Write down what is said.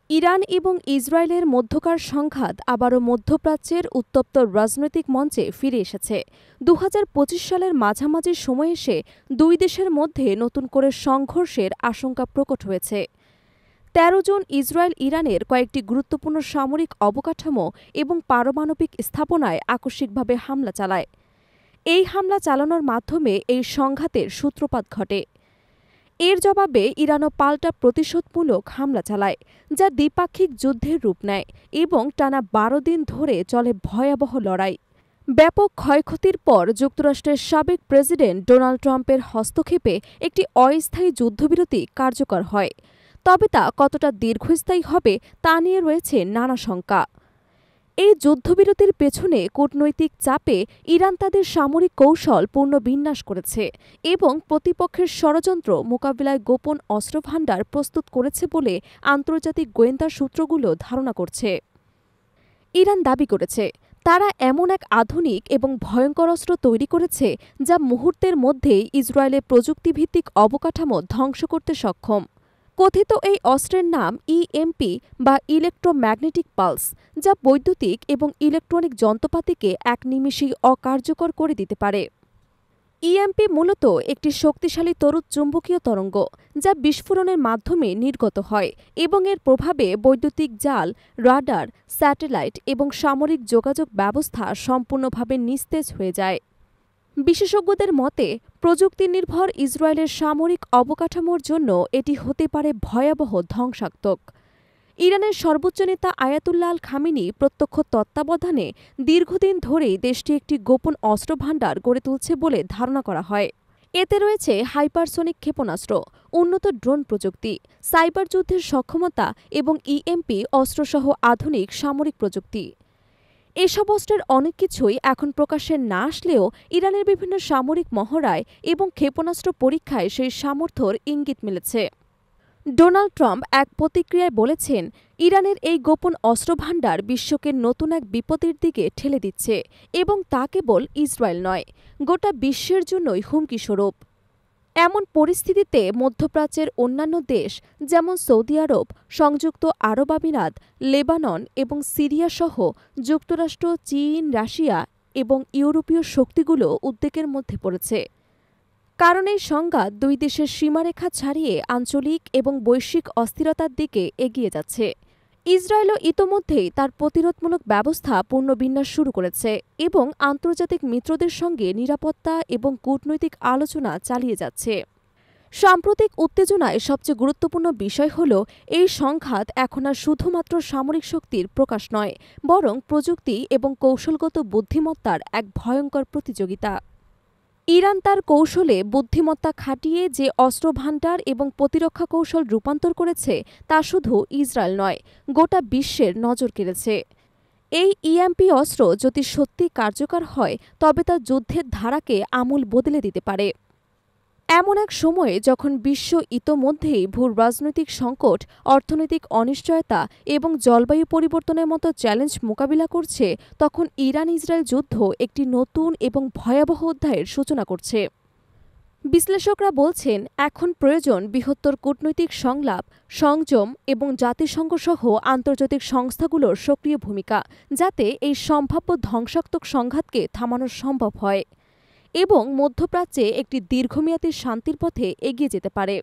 Iran এবং ইসরায়েলের মধ্যকার সংঘাত আবারও মধ্যপ্রাচ্যের উত্তপ্ত রাজনৈতিক মঞ্চে ফিরে এসেছে। ২০২৫ সালের মাঝামাঝি সময়ে এসে দুই দেশের মধ্যে নতুন করে সংঘর্ষের আশঙ্কা প্রকট হয়েছে। ১৩ জুন ইসরায়েল ইরানের কয়েকটি গুরুত্বপূর্ণ সামরিক অবকাঠামো এবং পারমাণবিক স্থাপনায় আকস্মিকভাবে হামলা চালায়। এই হামলা চালানোর মাধ্যমে এই সংঘাতের সূত্রপাত ঘটে। এর জবাবে ইরানও পাল্টা প্রতিশোধমূলক হামলা চালায়, যা দ্বিপাক্ষিক যুদ্ধের রূপ নেয় এবং টানা ১২ দিন ধরে চলে ভয়াবহ লড়াই। ব্যাপক ক্ষয়ক্ষতির পর যুক্তরাষ্ট্রের সাবেক প্রেসিডেন্ট ডোনাল্ড ট্রাম্পের হস্তক্ষেপে একটি অস্থায়ী যুদ্ধবিরতি কার্যকর হয়, তবে তা কতটা দীর্ঘস্থায়ী হবে তা নিয়ে রয়েছে নানা শঙ্কা। এই যুদ্ধবিরতির পেছনে কূটনৈতিক চাপে ইরান তাদের সামরিক কৌশল পুনর্বিন্যাস করেছে এবং প্রতিপক্ষের ষড়যন্ত্র মোকাবিলায় গোপন অস্ত্রভান্ডার প্রস্তুত করেছে বলে আন্তর্জাতিক গোয়েন্দা সূত্রগুলো ধারণা করছে। ইরান দাবি করেছে, তারা এমন এক আধুনিক এবং ভয়ঙ্কর অস্ত্র তৈরি করেছে যা মুহূর্তের মধ্যেই ইসরায়েলের প্রযুক্তিভিত্তিক অবকাঠামো ধ্বংস করতে সক্ষম। কথিত এই অস্ত্রের নাম ইএমপি বা ইলেকট্রোম্যাগনেটিক পালস, যা বৈদ্যুতিক এবং ইলেকট্রনিক যন্ত্রপাতিকে এক নিমেষেই অকার্যকর করে দিতে পারে। ইএমপি মূলত একটি শক্তিশালী তড়িৎচুম্বকীয় তরঙ্গ, যা বিস্ফোরণের মাধ্যমে নির্গত হয় এবং এর প্রভাবে বৈদ্যুতিক জাল, রাডার, স্যাটেলাইট এবং সামরিক যোগাযোগ ব্যবস্থা সম্পূর্ণভাবে নিস্তেজ হয়ে যায়। বিশেষজ্ঞদের মতে, প্রযুক্তিনির্ভর ইসরায়েলের সামরিক অবকাঠামোর জন্য এটি হতে পারে ভয়াবহ ধ্বংসাত্মক। ইরানের সর্বোচ্চ নেতা আয়াতুল্লাহ আল খামেনি প্রত্যক্ষ তত্ত্বাবধানে দীর্ঘদিন ধরেই দেশটি একটি গোপন অস্ত্রভান্ডার গড়ে তুলছে বলে ধারণা করা হয়। এতে রয়েছে হাইপারসোনিক ক্ষেপণাস্ত্র, উন্নত ড্রোন প্রযুক্তি, সাইবার যুদ্ধের সক্ষমতা এবং ইএমপি অস্ত্রসহ আধুনিক সামরিক প্রযুক্তি। এসব অস্ত্রের অনেক কিছুই এখন প্রকাশ্যে না আসলেও ইরানের বিভিন্ন সামরিক মহড়ায় এবং ক্ষেপণাস্ত্র পরীক্ষায় সেই সামর্থ্যের ইঙ্গিত মিলেছে। ডোনাল্ড ট্রাম্প এক প্রতিক্রিয়ায় বলেছেন, ইরানের এই গোপন অস্ত্রভান্ডার বিশ্বকে নতুন এক বিপদের দিকে ঠেলে দিচ্ছে এবং তা কেবল ইসরায়েল নয়, গোটা বিশ্বের জন্যই হুমকিস্বরূপ। এমন পরিস্থিতিতে মধ্যপ্রাচ্যের অন্যান্য দেশ যেমন সৌদি আরব, সংযুক্ত আরব আমিরাত, লেবানন এবং সিরিয়া সহ যুক্তরাষ্ট্র, চীন, রাশিয়া এবং ইউরোপীয় শক্তিগুলো উদ্বেগের মধ্যে পড়েছে। কারণ এই সংঘাত দুই দেশের সীমারেখা ছাড়িয়ে আঞ্চলিক এবং বৈশ্বিক অস্থিরতার দিকে এগিয়ে যাচ্ছে। ইসরায়েলও ইতোমধ্যেই তার প্রতিরোধমূলক ব্যবস্থা পুনর্বিন্যাস শুরু করেছে এবং আন্তর্জাতিক মিত্রদের সঙ্গে নিরাপত্তা এবং কূটনৈতিক আলোচনা চালিয়ে যাচ্ছে। সাম্প্রতিক উত্তেজনায় সবচেয়ে গুরুত্বপূর্ণ বিষয় হল, এই সংঘাত এখন আর শুধুমাত্র সামরিক শক্তির প্রকাশ নয়, বরং প্রযুক্তি এবং কৌশলগত বুদ্ধিমত্তার এক ভয়ঙ্কর প্রতিযোগিতা। ইরান তার কৌশলে বুদ্ধিমত্তা খাটিয়ে যে অস্ত্রভান্ডার এবং প্রতিরক্ষা কৌশল রূপান্তর করেছে তা শুধু ইসরায়েল নয়, গোটা বিশ্বের নজর কেড়েছে। এই ইএমপি অস্ত্র যদি সত্যি কার্যকর হয় তবে তা যুদ্ধের ধারাকে আমূল বদলে দিতে পারে। এমন এক সময়ে যখন বিশ্ব ইতোমধ্যেই ভূ রাজনৈতিক সংকট, অর্থনৈতিক অনিশ্চয়তা এবং জলবায়ু পরিবর্তনের মতো চ্যালেঞ্জ মোকাবিলা করছে, তখন ইরান ইসরায়েল যুদ্ধ একটি নতুন এবং ভয়াবহ অধ্যায়ের সূচনা করছে। বিশ্লেষকরা বলছেন, এখন প্রয়োজন বৃহত্তর কূটনৈতিক সংলাপ, সংযম এবং জাতিসংঘসহ আন্তর্জাতিক সংস্থাগুলোর সক্রিয় ভূমিকা, যাতে এই সম্ভাব্য ধ্বংসাত্মক সংঘাতকে থামানো সম্ভব হয় এবং মধ্যপ্রাচ্যে একটি দীর্ঘমেয়াদী শান্তির পথে এগিয়ে যেতে পারে।